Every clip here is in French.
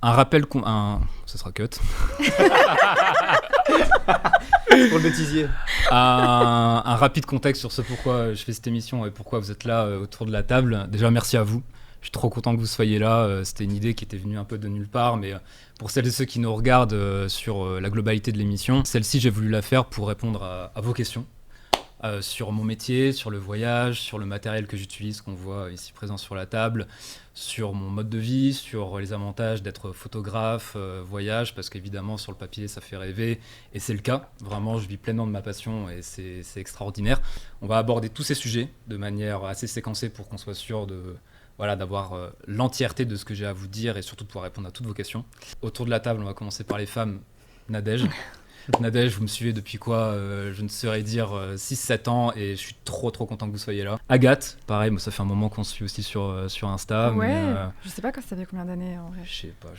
Un rappel, ça sera cut. Pour le bêtisier. Un rapide contexte sur ce pourquoi je fais cette émission et pourquoi vous êtes là autour de la table. Déjà, merci à vous. Je suis trop content que vous soyez là. C'était une idée qui était venue un peu de nulle part, mais pour celles et ceux qui nous regardent sur la globalité de l'émission, celle-ci, j'ai voulu la faire pour répondre à vos questions. Sur mon métier, sur le voyage, sur le matériel que j'utilise, qu'on voit ici présent sur la table, sur mon mode de vie, sur les avantages d'être photographe, voyage, parce qu'évidemment sur le papier ça fait rêver, et c'est le cas, vraiment je vis pleinement de ma passion et c'est extraordinaire. On va aborder tous ces sujets de manière assez séquencée pour qu'on soit sûr d'avoir l'entièreté de ce que j'ai à vous dire et surtout de pouvoir répondre à toutes vos questions. Autour de la table, on va commencer par les femmes. Nadège. Nadège, vous me suivez depuis quoi je ne saurais dire 6-7 ans et je suis trop content que vous soyez là. Agathe, pareil, moi ça fait un moment qu'on se suit aussi sur Insta. Ouais, mais, je sais pas quand ça fait combien d'années en vrai. je sais pas,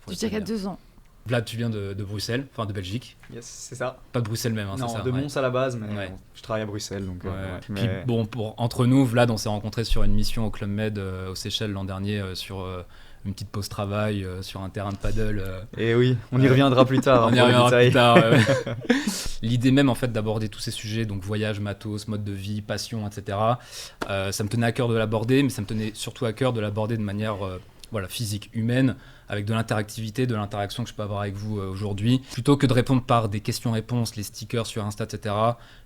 Je dirais 2 ans. Vlad, tu viens de Bruxelles, enfin de Belgique. Yes, c'est ça. Pas de Bruxelles même, non, c'est ça. de Mons à la base, mais Ouais. je travaille à Bruxelles. Donc, Puis bon, entre nous, Vlad, on s'est rencontrés sur une mission au Club Med aux Seychelles l'an dernier sur une petite pause travail sur un terrain de paddle. Et oui, on y reviendra plus tard. On y reviendra plus tard. L'idée même en fait d'aborder tous ces sujets, donc voyage, matos, mode de vie, passion, etc. Ça me tenait à cœur de l'aborder, mais ça me tenait surtout à cœur de l'aborder de manière physique, humaine, avec de l'interactivité, de l'interaction que je peux avoir avec vous aujourd'hui. Plutôt que de répondre par des questions-réponses, les stickers sur Insta, etc.,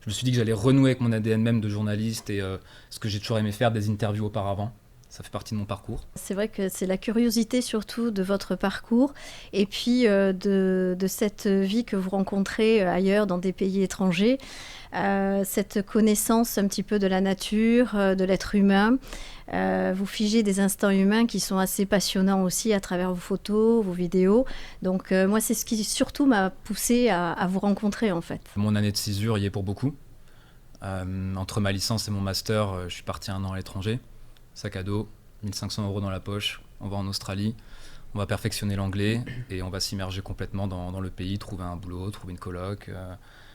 je me suis dit que j'allais renouer avec mon ADN même de journaliste et ce que j'ai toujours aimé faire, des interviews auparavant. Ça fait partie de mon parcours. C'est vrai que c'est la curiosité surtout de votre parcours et puis de cette vie que vous rencontrez ailleurs dans des pays étrangers, cette connaissance un petit peu de la nature, de l'être humain. Vous figez des instants humains qui sont assez passionnants aussi à travers vos photos, vos vidéos. Donc moi, c'est ce qui surtout m'a poussé à vous rencontrer en fait. Mon année de césure y est pour beaucoup. Entre ma licence et mon master, je suis parti 1 an à l'étranger. Sac à dos, 1 500 € dans la poche, on va en Australie, on va perfectionner l'anglais et on va s'immerger complètement dans le pays, trouver un boulot, trouver une coloc.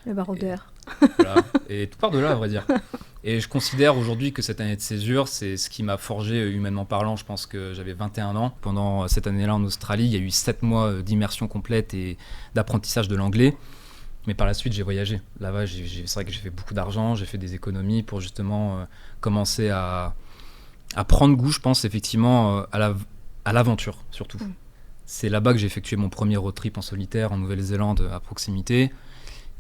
Le baroudeur. Voilà. Et tout part de là, à vrai dire. Et je considère aujourd'hui que cette année de césure, c'est ce qui m'a forgé humainement parlant. Je pense que j'avais 21 ans. Pendant cette année-là en Australie, il y a eu 7 mois d'immersion complète et d'apprentissage de l'anglais. Mais par la suite, j'ai voyagé. Là-bas, c'est vrai que j'ai fait beaucoup d'argent, j'ai fait des économies pour justement commencer à prendre goût, je pense, effectivement, à l'aventure, surtout. C'est là-bas que j'ai effectué mon premier road trip en solitaire en Nouvelle-Zélande, à proximité.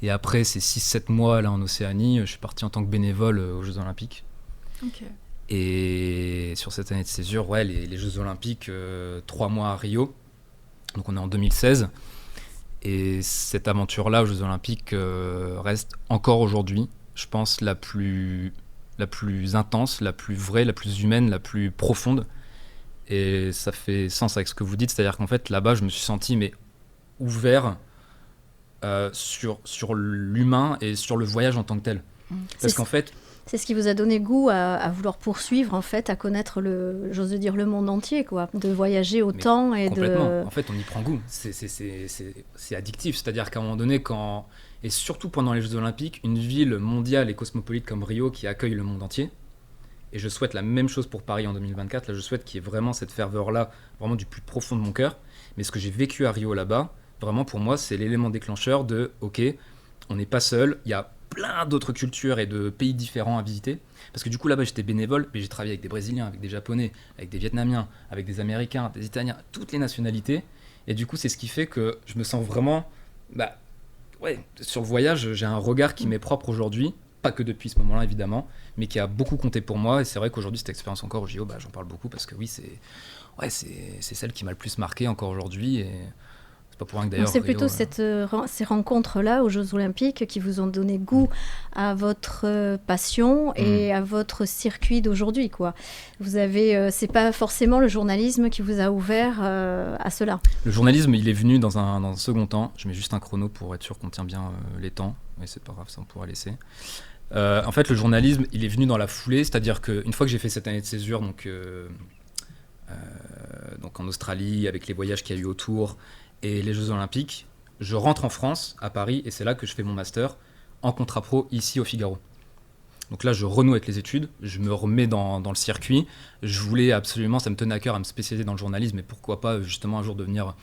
Et après ces 6-7 mois là en Océanie, je suis parti en tant que bénévole aux Jeux Olympiques. Ok. Et sur cette année de césure, les Jeux Olympiques, 3 mois à Rio. Donc on est en 2016. Et cette aventure-là aux Jeux Olympiques reste encore aujourd'hui, je pense, la plus intense, la plus vraie, la plus humaine, la plus profonde. Et ça fait sens avec ce que vous dites, c'est-à-dire qu'en fait, là-bas, je me suis senti ouvert sur l'humain et sur le voyage en tant que tel. Parce qu'en fait... C'est ce qui vous a donné goût à vouloir poursuivre, en fait, à connaître j'ose dire, le monde entier, quoi. De voyager autant et complètement. En fait, on y prend goût. C'est addictif. C'est-à-dire qu'à un moment donné, et surtout pendant les Jeux Olympiques, une ville mondiale et cosmopolite comme Rio qui accueille le monde entier, et je souhaite la même chose pour Paris en 2024, là je souhaite qu'il y ait vraiment cette ferveur-là, vraiment du plus profond de mon cœur. Mais ce que j'ai vécu à Rio là-bas, vraiment pour moi, c'est l'élément déclencheur de « Ok, on n'est pas seul, il y a plein d'autres cultures et de pays différents à visiter. » Parce que du coup là-bas j'étais bénévole, mais j'ai travaillé avec des Brésiliens, avec des Japonais, avec des Vietnamiens, avec des Américains, des Italiens, toutes les nationalités. Et du coup c'est ce qui fait que je me sens vraiment... sur le voyage, j'ai un regard qui m'est propre aujourd'hui, pas que depuis ce moment-là évidemment, mais qui a beaucoup compté pour moi. Et c'est vrai qu'aujourd'hui cette expérience encore au JO, j'en parle beaucoup parce que oui, c'est celle qui m'a le plus marqué encore aujourd'hui. Et c'est pas pour rien que d'ailleurs... Donc c'est plutôt ces rencontres-là aux Jeux Olympiques qui vous ont donné goût à votre passion et à votre circuit d'aujourd'hui, quoi. Vous avez, c'est pas forcément le journalisme qui vous a ouvert à cela. Le journalisme, il est venu dans un second temps. Je mets juste un chrono pour être sûr qu'on tient bien les temps. Mais c'est pas grave, ça on pourra laisser. En fait, le journalisme, il est venu dans la foulée. C'est-à-dire qu'une fois que j'ai fait cette année de césure, donc en Australie, avec les voyages qu'il y a eu autour, et les Jeux Olympiques, je rentre en France, à Paris, et c'est là que je fais mon master en contrat pro ici au Figaro. Donc là, je renoue avec les études, je me remets dans le circuit. Je voulais absolument, ça me tenait à cœur à me spécialiser dans le journalisme, et pourquoi pas justement un jour devenir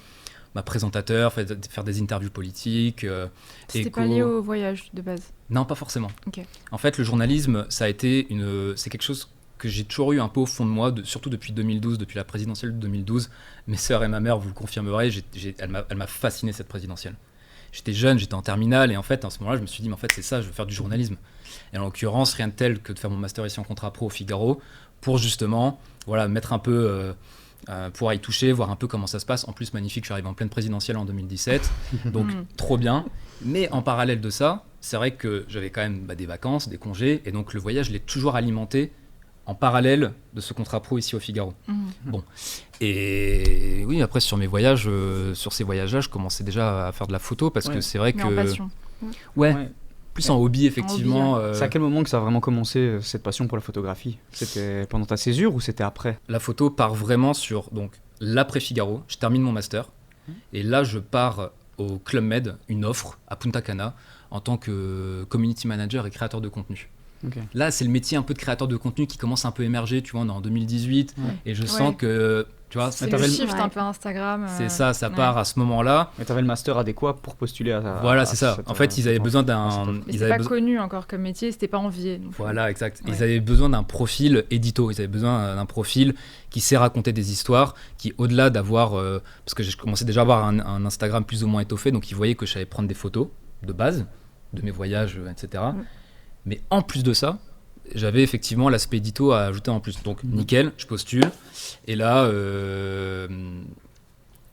présentateur, faire des interviews politiques. C'était pas lié au voyage de base? Non, pas forcément. Ok. En fait, le journalisme, c'est quelque chose que j'ai toujours eu un peu au fond de moi, surtout depuis 2012, depuis la présidentielle de 2012. Mes sœurs et ma mère vous le confirmerez, elle m'a fasciné cette présidentielle. J'étais jeune, j'étais en terminale, et en fait, à ce moment-là, je me suis dit, mais en fait, c'est ça, je veux faire du journalisme. Et en l'occurrence, rien de tel que de faire mon master ici en contrat pro au Figaro, pour justement, mettre un peu, pouvoir y toucher, voir un peu comment ça se passe. En plus, magnifique, je suis arrivé en pleine présidentielle en 2017, donc trop bien. Mais en parallèle de ça, c'est vrai que j'avais quand même des vacances, des congés, et donc le voyage, je l'ai toujours alimenté en parallèle de ce contrat pro ici au Figaro. Bon. Et oui, après, sur ces voyages-là, je commençais déjà à faire de la photo, parce que c'est vrai mais que... en passion. Ouais. Plus en hobby, effectivement. En hobby, C'est à quel moment que ça a vraiment commencé, cette passion pour la photographie? C'était pendant ta césure ou c'était après? La photo part vraiment sur l'après-Figaro. Je termine mon master. Et là, je pars au Club Med, une offre à Punta Cana, en tant que community manager et créateur de contenu. Okay. Là, c'est le métier un peu de créateur de contenu qui commence un peu à émerger. Tu vois, on est en 2018. Et je sens que... Tu vois, c'est le shift un peu Instagram. C'est ça part à ce moment-là. Mais tu avais le master adéquat pour postuler à Voilà, c'est ça. En fait, ils avaient besoin d'un... Mais c'était pas connu encore comme métier, c'était pas envié. Voilà, exact. Ils avaient besoin d'un profil édito, ils avaient besoin d'un profil qui sait raconter des histoires, qui au-delà d'avoir... parce que j'ai commencé déjà à avoir un Instagram plus ou moins étoffé, donc ils voyaient que je savais prendre des photos de base, de mes voyages, etc. Mais en plus de ça, j'avais effectivement l'aspect édito à ajouter en plus. Donc nickel, je postule. Et là, je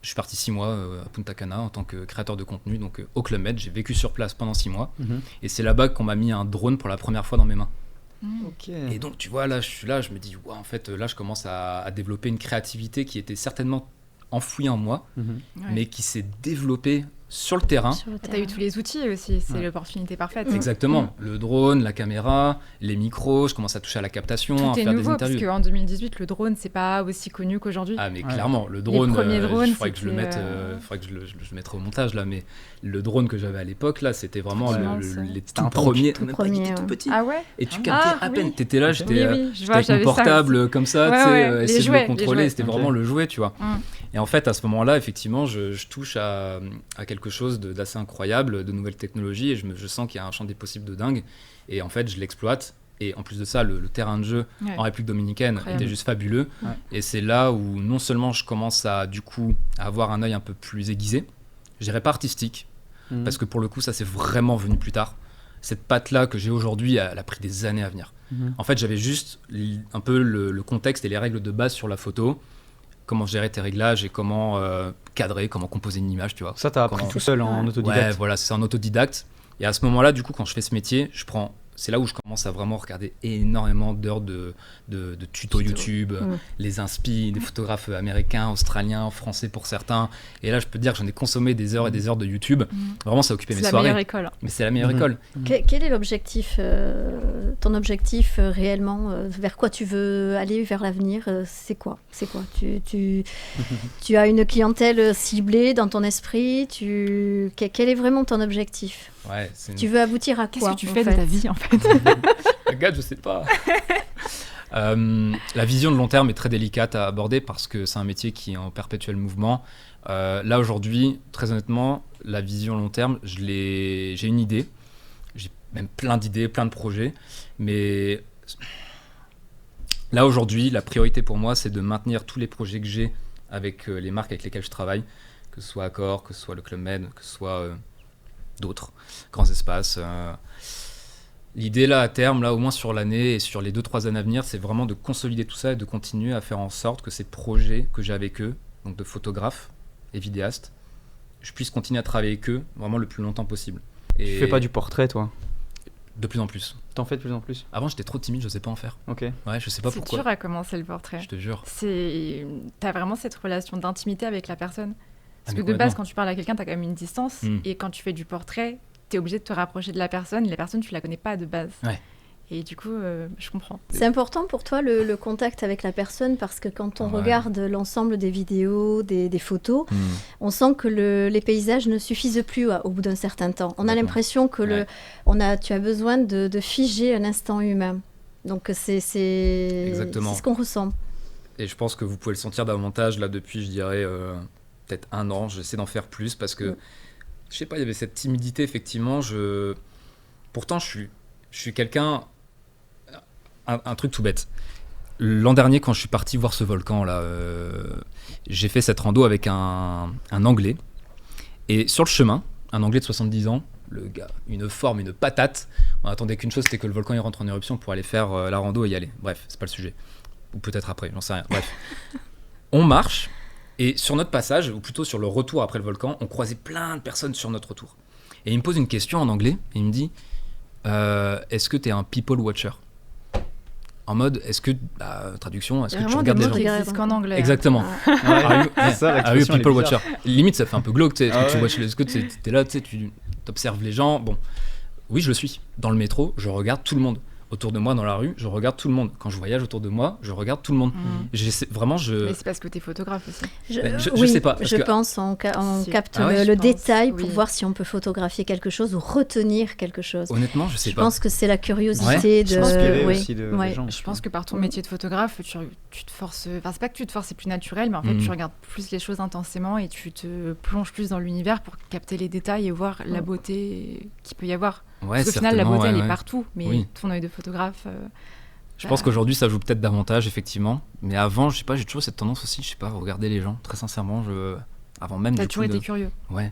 suis parti 6 mois à Punta Cana en tant que créateur de contenu, donc au Club Med. J'ai vécu sur place pendant 6 mois. Et c'est là-bas qu'on m'a mis un drone pour la première fois dans mes mains. Okay. Et donc tu vois, là je suis là, je me dis, en fait, là je commence à développer une créativité qui était certainement enfouie en moi, mais qui s'est développée sur le terrain. T'as eu tous les outils aussi, c'est l'opportunité parfaite. Exactement, le drone, la caméra, les micros, je commence à toucher à la captation, tout à faire nouveau, des interviews. Parce qu'en 2018, le drone, c'est pas aussi connu qu'aujourd'hui. Ah mais clairement, le drone, les premiers drones, il faudrait que je le mette, faudrait que je le mettrai au montage là, mais le drone que j'avais à l'époque là, c'était vraiment les tout premiers, tout premier, tout petit. Ah ouais. Et tu captais à peine, t'étais là, j'étais avec mon portable comme ça, tu sais, essayer de le contrôler, c'était vraiment le jouet, tu vois. Et en fait, à ce moment-là, effectivement, je touche à quelque chose d'assez incroyable, de nouvelles technologies, et je sens qu'il y a un champ des possibles de dingue. Et en fait, je l'exploite. Et en plus de ça, le terrain de jeu en République dominicaine était juste fabuleux. Et c'est là où non seulement je commence à avoir un œil un peu plus aiguisé, je dirais pas artistique, parce que pour le coup, ça c'est vraiment venu plus tard. Cette patte-là que j'ai aujourd'hui, elle a pris des années à venir. En fait, j'avais juste un peu le contexte et les règles de base sur la photo. Comment gérer tes réglages et comment cadrer, comment composer une image, tu vois. Ça, t'as appris tout seul en autodidacte. Ouais, voilà, c'est en autodidacte. Et à ce moment-là, du coup, quand je fais ce métier, c'est là où je commence à vraiment regarder énormément d'heures de tutos YouTube, les inspi, des photographes américains, australiens, français pour certains. Et là, je peux te dire que j'en ai consommé des heures et des heures de YouTube. Vraiment, ça occupait mes soirées. C'est la meilleure école. Mais c'est la meilleure école. Quel est l'objectif, ton objectif réellement, vers quoi tu veux aller, vers l'avenir, c'est quoi? Tu as une clientèle ciblée dans ton esprit, quel est vraiment ton objectif? Ouais, tu veux aboutir à quoi? Qu'est-ce que tu fais de ta vie en fait? Regarde, je sais pas. La vision de long terme est très délicate à aborder parce que c'est un métier qui est en perpétuel mouvement. Là aujourd'hui, très honnêtement, la vision long terme, j'ai une idée. J'ai même plein d'idées, plein de projets. Mais là aujourd'hui, la priorité pour moi, c'est de maintenir tous les projets que j'ai avec les marques avec lesquelles je travaille, que ce soit Accor, que ce soit le Club Med, que ce soit d'autres grands espaces. L'idée là à terme, là au moins sur l'année et sur les 2-3 années à venir, c'est vraiment de consolider tout ça et de continuer à faire en sorte que ces projets que j'ai avec eux, donc de photographes et vidéastes, je puisse continuer à travailler avec eux vraiment le plus longtemps possible. Et tu fais pas du portrait, toi? De plus en plus. T'en fais de plus en plus? Avant j'étais trop timide, je sais pas en faire. Ok. Ouais, je sais pas pourquoi. C'est dur à commencer le portrait. Je te jure. T'as vraiment cette relation d'intimité avec la personne. Parce que de base, quand tu parles à quelqu'un, t'as quand même une distance. Et quand tu fais du portrait, t'es obligé de te rapprocher de la personne. Et la personne, tu la connais pas de base. Ouais. Et du coup, je comprends. C'est important pour toi le contact avec la personne parce que quand on regarde l'ensemble des vidéos, des photos, on sent que les paysages ne suffisent plus au bout d'un certain temps. On a l'impression que tu as besoin de figer un instant humain. Donc c'est ce qu'on ressent. Et je pense que vous pouvez le sentir davantage là depuis, je dirais, peut-être 1 an. J'essaie d'en faire plus parce que, je sais pas, il y avait cette timidité, effectivement. Pourtant, je suis quelqu'un... Un truc tout bête. L'an dernier, quand je suis parti voir ce volcan là, j'ai fait cette rando avec un Anglais. Et sur le chemin, un Anglais de 70 ans, le gars, une forme, une patate. On attendait qu'une chose, c'était que le volcan il rentre en éruption pour aller faire la rando et y aller. Bref, c'est pas le sujet. Ou peut-être après, j'en sais rien. Bref. On marche, et sur notre passage, ou plutôt sur le retour après le volcan, on croisait plein de personnes sur notre retour. Et il me pose une question en anglais, et il me dit est-ce que t'es un people watcher ? En mode, est-ce que, traduction, est-ce que tu regardes les gens ? Vraiment des mots qui existent qu'en anglais. Exactement. C'est ça, Are you a l'expression, elle est people bizarre. watcher ? Limite, ça fait un peu glauque, tu sais. Ah Est-ce que tu ouais. watches, est-ce que t'es là, tu sais, tu observes les gens. Bon, oui, je le suis. Dans le métro, je regarde tout le monde. Autour de moi, dans la rue, je regarde tout le monde. Quand je voyage autour de moi, je regarde tout le monde. Vraiment, Mais c'est parce que t'es photographe aussi. je sais pas, parce Je que- pense on capte Ah ouais, le je pense, détail pour oui. voir si on peut photographier quelque chose ou retenir quelque chose. Honnêtement, je sais Je pas. pense que c'est la curiosité Ouais, de... S'inspirer oui, aussi des ouais. gens. Je pense que par ton métier de photographe, tu te forces. Enfin, c'est pas que tu te forces, c'est plus naturel, mais en fait, tu regardes plus les choses intensément et tu te plonges plus dans l'univers pour capter les détails et voir la beauté qu'il peut y avoir. Ouais, Parce qu'au final, la certainement, beauté, elle ouais. est partout, mais Oui. ton œil de photographe. Je pense qu'aujourd'hui, ça joue peut-être davantage, effectivement. Mais avant, je sais pas, j'ai toujours cette tendance aussi, je sais pas, à regarder les gens. Très sincèrement, avant même T'as du toujours coup été de... curieux. Ouais.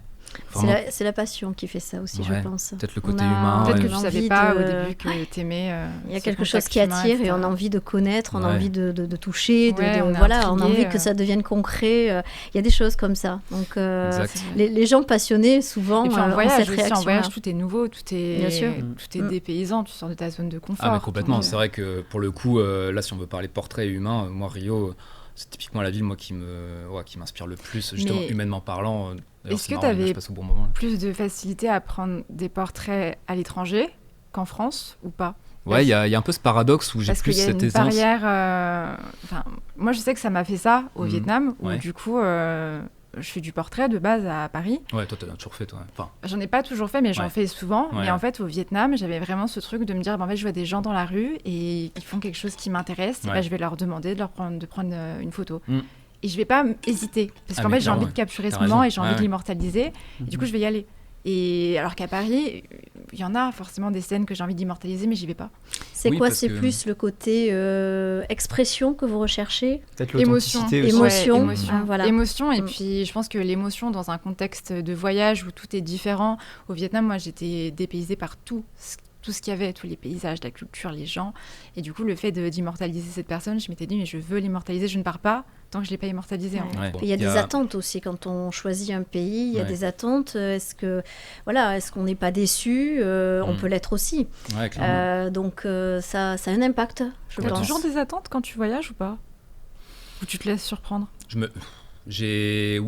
Vraiment, C'est la passion qui fait ça aussi, Ouais, je pense. peut-être le On côté a- humain. Peut-être que ouais. tu on a savais envie pas de- au début que t'aimais. Il y a ce quelque chose contact qui humain, attire et etc. on a envie de connaître, on a Ouais. envie de toucher, Ouais, on est voilà, on a intrigué, envie que ça devienne concret. Il y a des choses comme ça. Donc, Exact. les gens passionnés, souvent, Et puis en ont voyage cette aussi, en réaction-là. voyage, tout est nouveau, tout Bien sûr. est dépaysant, tu sors de ta zone de confort. Ah, mais complètement. Donc, C'est vrai que pour le coup, là, si on veut parler portrait humain, moi, Rio, c'est typiquement la ville moi, qui m'inspire le plus, justement, Mais humainement parlant. D'ailleurs, est-ce c'est que marrant, t'avais je passe au bon moment. Là. plus de facilité à prendre des portraits à l'étranger qu'en France ou pas? Ouais, il y a un peu ce paradoxe où j'ai Parce plus qu'il y a cette une aisance. barrière. Enfin, moi, je sais que ça m'a fait ça au Vietnam, où Ouais. du coup, je fais du portrait de base à Paris. Ouais, toi, t'as toujours fait, toi. Enfin, J'en ai pas toujours fait, mais j'en Ouais. fais souvent. Ouais. Mais en fait, au Vietnam, j'avais vraiment ce truc de me dire, en fait, je vois des gens dans la rue et ils font quelque chose qui m'intéresse. Et Ouais. je vais leur demander de prendre une photo. Mm. Et je vais pas hésiter, parce Ah, qu'en mais fait, j'ai envie clairement, de capturer ce t'as moment raison. et j'ai envie Ouais, de ouais. l'immortaliser. Et du coup, je vais y aller. Et alors qu'à Paris, il y en a forcément des scènes que j'ai envie d'immortaliser, mais j'y vais pas. C'est Oui, quoi parce C'est que- plus le côté expression que vous recherchez? Peut-être Émotion. l'authenticité aussi. Émotion. Ouais, émotion. Ah, voilà. Émotion, et Mm. puis je pense que l'émotion dans un contexte de voyage où tout est différent. Au Vietnam, moi, j'étais dépaysée par tout ce qu'il y avait, tous les paysages, la culture, les gens. Et du coup, le fait d'immortaliser cette personne, je m'étais dit, mais je veux l'immortaliser, je ne pars pas tant que je ne l'ai pas immortalisé. En fait. ouais. Il y a des attentes aussi quand on choisit un pays. Il y a Ouais. des attentes. Est-ce qu'on n'est pas déçu On peut l'être aussi. Ouais, clairement. Donc ça a un impact, je Tu as pense. toujours des attentes quand tu voyages ou pas? Ou tu te laisses surprendre? J'ai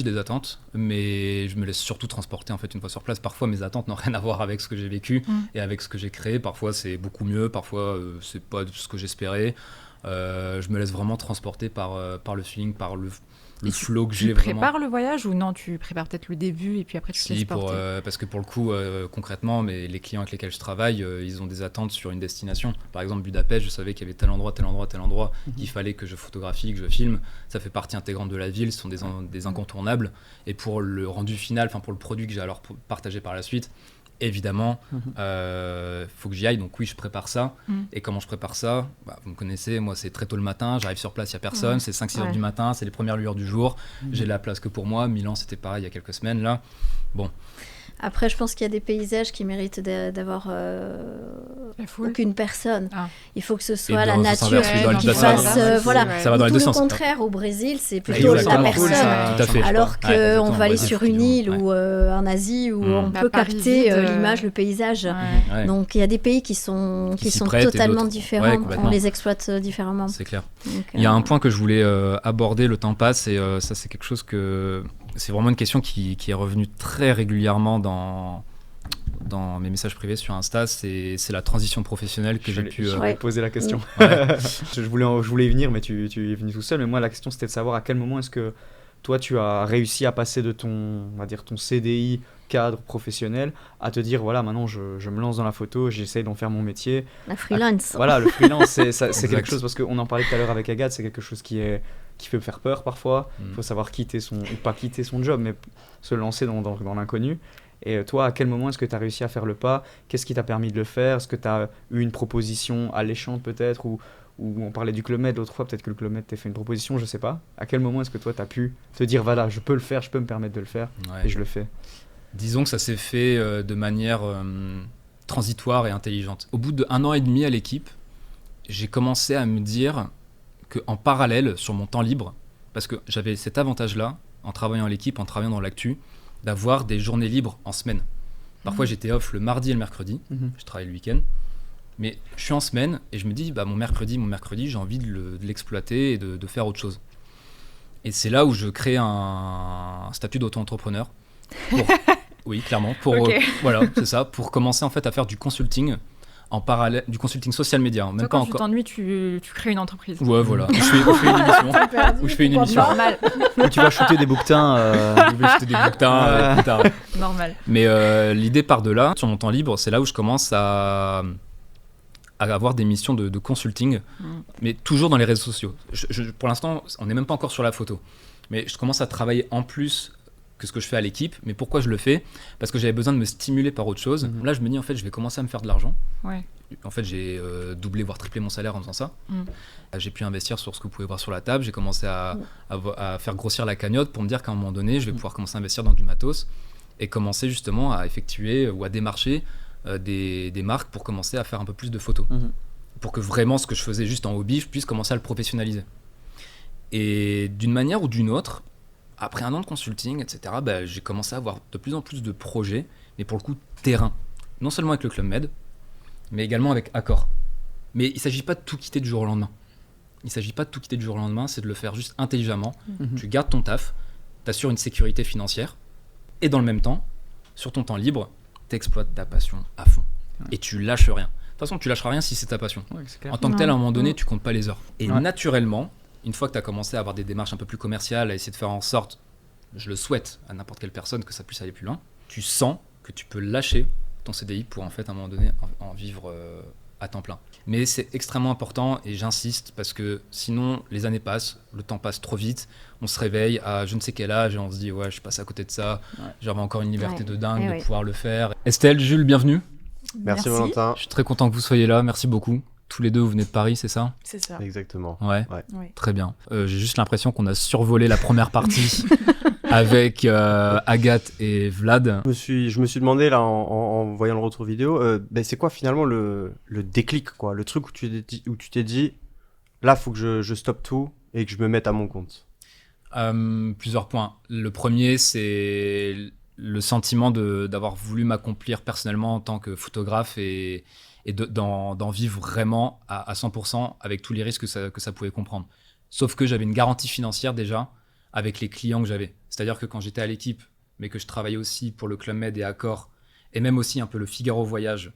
des attentes, mais je me laisse surtout transporter en fait une fois sur place. Parfois mes attentes n'ont rien à voir avec ce que j'ai vécu et avec ce que j'ai créé. Parfois c'est beaucoup mieux, parfois c'est pas ce que j'espérais. Je me laisse vraiment transporter par le feeling, par le flow que j'ai Tu vraiment. prépares le voyage ou non? Tu prépares peut-être le début et puis après tu te Si, laisses porter. parce que pour le coup, concrètement, les clients avec lesquels je travaille, ils ont des attentes sur une destination. Par exemple, Budapest, je savais qu'il y avait tel endroit, qu'il fallait que je photographie, que je filme. Ça fait partie intégrante de la ville, ce sont des incontournables. Et pour le rendu final, enfin pour le produit que j'ai alors partagé par la suite, évidemment, faut que j'y aille. Donc oui, je prépare ça. Et comment je prépare ça? Vous me connaissez, moi c'est très tôt le matin, j'arrive sur place, il n'y a personne, c'est 5-6 heures du matin, c'est les premières lueurs du jour. J'ai la place que pour moi. Milan, c'était pareil il y a quelques semaines là. Bon. Après, je pense qu'il y a des paysages qui méritent d'avoir La foule. aucune personne. Ah. Il faut que ce soit la dans le nature sens inverse, oui, dans le qui sens inverse. fasse... voilà. Ça va dans les Tout deux le sens. contraire, au Brésil, c'est plutôt la Exactement. personne. Tout à fait. Alors Ouais, qu'on exactement. va aller Brésil, sur une effectivement. île ou en Asie où on Bah, peut Paris capter vide, l'image, le paysage. Ouais. Ouais, Donc il y a des pays qui sont s'y prêtent et totalement d'autres. différents. Ouais, On complètement. les exploite différemment. c'est clair. Donc, Il y a un point que je voulais aborder, le temps passe, et ça c'est quelque chose que... C'est vraiment une question qui est revenue très régulièrement dans dans mes messages privés sur Insta, c'est la transition professionnelle que j'ai pu... Je vais poser la question. Ouais. je voulais y venir, mais tu es venu tout seul. Mais moi, la question, c'était de savoir à quel moment est-ce que toi, tu as réussi à passer de ton CDI cadre professionnel à te dire, voilà, maintenant, je me lance dans la photo, j'essaye d'en faire mon métier. La freelance. Voilà, le freelance, c'est quelque chose, parce qu'on en parlait tout à l'heure avec Agathe, c'est quelque chose qui peut faire peur parfois. Il faut savoir ou pas quitter son job, mais se lancer dans l'inconnu. Et toi, à quel moment est-ce que tu as réussi à faire le pas? Qu'est-ce qui t'a permis de le faire? Est-ce que tu as eu une proposition alléchante peut-être, ou on parlait du Club Med l'autre fois, peut-être que le Club Med t'a fait une proposition, je sais pas. À quel moment est-ce que toi, tu as pu te dire, voilà, je peux le faire, je peux me permettre de le faire, et je le fais? Disons que ça s'est fait de manière transitoire et intelligente. Au bout d'1 an et demi à l'équipe, j'ai commencé à me dire qu'en parallèle, sur mon temps libre, parce que j'avais cet avantage-là, en travaillant à l'équipe, en travaillant dans l'actu, d'avoir des journées libres en semaine. Parfois, j'étais off le mardi et le mercredi, je travaille le week-end, mais je suis en semaine et je me dis, mon mercredi, j'ai envie de l'exploiter et de faire autre chose. Et c'est là où je crée un statut d'auto-entrepreneur. Oui, clairement. Voilà, c'est ça. Pour commencer en fait à faire du consulting en parallèle, du consulting social media. Même toi, pas quand encore. tu t'ennuies, tu crées une entreprise. Ouais, voilà. Où je fais une émission. Normal. Où tu vas shooter des bouquetins. Je vais jeter des bouquetins plus tard. Normal. Mais l'idée part de là. Sur mon temps libre, c'est là où je commence à avoir des missions de consulting, mais toujours dans les réseaux sociaux. Pour l'instant, on n'est même pas encore sur la photo. Mais je commence à travailler en plus que ce que je fais à l'équipe. Mais pourquoi je le fais? Parce que j'avais besoin de me stimuler par autre chose. Là, je me dis, en fait, je vais commencer à me faire de l'argent. Ouais. En fait, j'ai doublé, voire triplé mon salaire en faisant ça. J'ai pu investir sur ce que vous pouvez voir sur la table. J'ai commencé à faire grossir la cagnotte pour me dire qu'à un moment donné, je vais pouvoir commencer à investir dans du matos et commencer justement à effectuer ou à démarcher des marques pour commencer à faire un peu plus de photos. Pour que vraiment ce que je faisais juste en hobby, je puisse commencer à le professionnaliser. Et d'une manière ou d'une autre, après 1 an de consulting, etc., j'ai commencé à avoir de plus en plus de projets, mais pour le coup, terrain. Non seulement avec le Club Med, mais également avec Accor. Mais il ne s'agit pas de tout quitter du jour au lendemain. C'est de le faire juste intelligemment. Tu gardes ton taf, tu assures une sécurité financière, et dans le même temps, sur ton temps libre, tu exploites ta passion à fond. Et tu lâches rien. De toute façon, tu lâcheras rien si c'est ta passion. Ouais, c'est clair. En tant que tel, à un moment donné, tu comptes pas les heures. Et naturellement, une fois que tu as commencé à avoir des démarches un peu plus commerciales, à essayer de faire en sorte, je le souhaite à n'importe quelle personne, que ça puisse aller plus loin, tu sens que tu peux lâcher ton CDI pour en fait à un moment donné en vivre à temps plein. Mais c'est extrêmement important et j'insiste parce que sinon les années passent, le temps passe trop vite, on se réveille à je ne sais quel âge et on se dit ouais je passe à côté de ça, j'avais encore une liberté de dingue de pouvoir le faire. Estelle, Jules, bienvenue. Merci Valentin. Je suis très content que vous soyez là, merci beaucoup. Tous les deux, vous venez de Paris, c'est ça? C'est ça. Exactement. Ouais. Oui. Très bien. J'ai juste l'impression qu'on a survolé la première partie avec Agathe et Vlad. Je me suis demandé là en voyant le retour vidéo, c'est quoi finalement le déclic, quoi, le truc où tu t'es dit là faut que je stoppe tout et que je me mette à mon compte. Plusieurs points. Le premier, c'est le sentiment d'avoir voulu m'accomplir personnellement en tant que photographe et d'en vivre vraiment à 100% avec tous les risques que ça pouvait comprendre. Sauf que j'avais une garantie financière déjà avec les clients que j'avais. C'est-à-dire que quand j'étais à l'équipe, mais que je travaillais aussi pour le Club Med et Accor, et même aussi un peu le Figaro Voyage